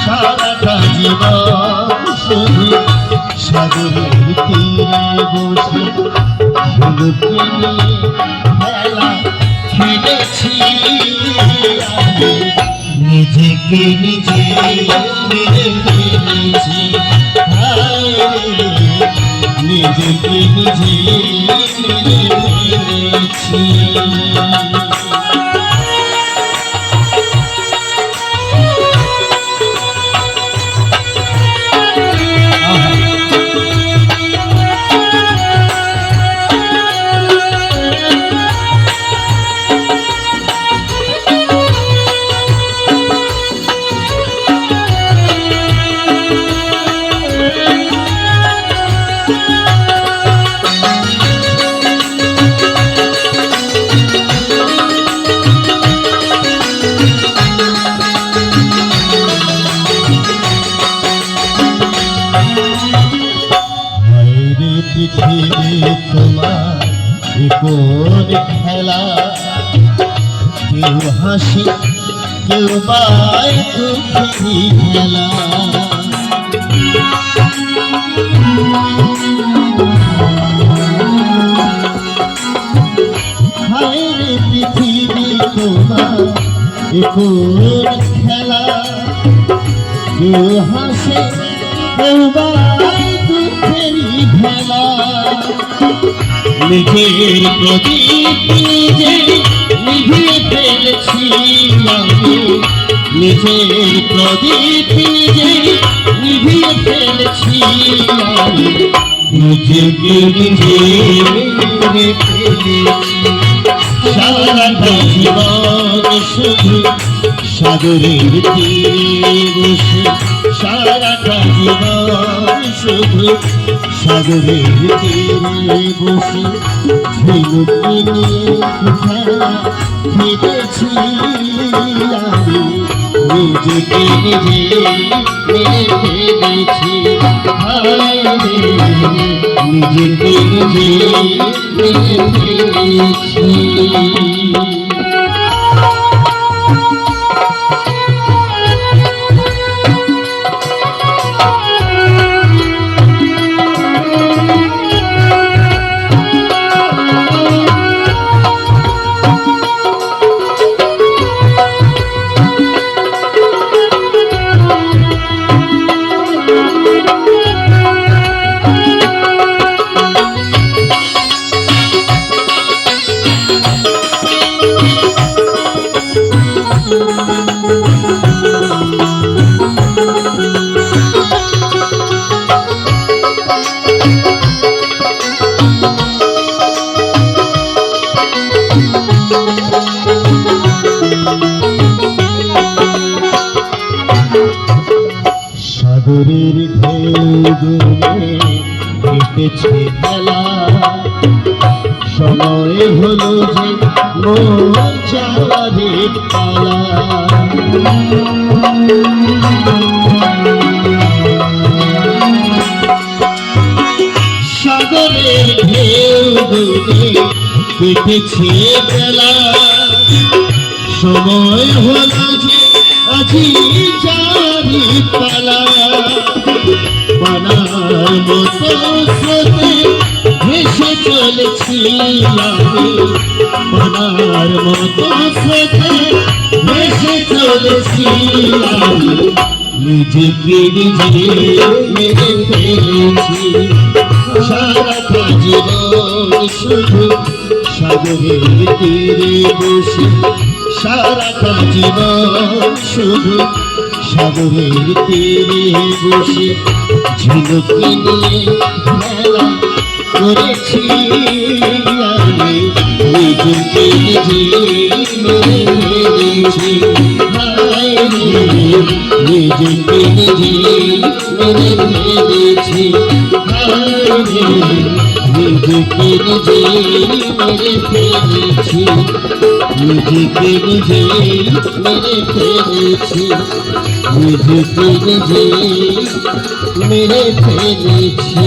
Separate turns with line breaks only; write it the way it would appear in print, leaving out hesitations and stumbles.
সারাটা জীবন শুধু সাগরের তীরে বসে ঝিনুকে নিয়ে খেলা খেলেছি নিজেকে নিজে মেরে ফেলেছি নিজেকে নিজে মেরে ফেলেছি পৃথিবী তোমার কোন খেলা কেউ হাসি কেউ বাই দুঃখী খেলা হায়রে পৃথিবী তোমার কোন খেলা কেউ হাসে কেউ বাই দুঃখেরই ভেলা নিজের প্রদীপ নিজে নিভিয়ে ফেলেছি আমি নিজের প্রদীপ নিজে নিভিয়ে ফেলেছি আমি নিজেকে নিজে মেরে ফেলেছি সারাটা জীবন শুধু সাগরের তীরে বসে সারাটা জীবন শুধু সাগরের তীরে বসে ঝিনুকে নিয়ে খেলা খেলেছি আমি নিজেকে নিজে মেরে ফেলেছি নিজেকে নিজে মেরে ফেলেছি সাগরের ঢেউ দূরে কেটেছে খেলা সময় হলো যে মোর যাওয়ারের পালা সাগরের ঢেউ দূরে কেটেছে খেলা সময় হলো যে আজি যারি পালা বানার মতো স্রোতে ভেসে চলেছি আমি বানার মতো স্রোতে ভেসে চলেছি আমি নিজেকে নিজে মেরে ফেলেছি সারাটা জীবন শুধু সাগরের তীরে বসে সারাটা জীবন শুধু সাগরের তীরে বসে ঝিনুকে নিয়ে খেলা করেছি আমি নিজেকে নিজে মেরে ফেলেছি নিজেকে নিজে মেরে ফেলেছি নিজেকে নিজে মেরে ফেলেছি নিজেকে নিজে মেরে ফেলেছি নিজেকে নিজে মেরে ফেলেছি।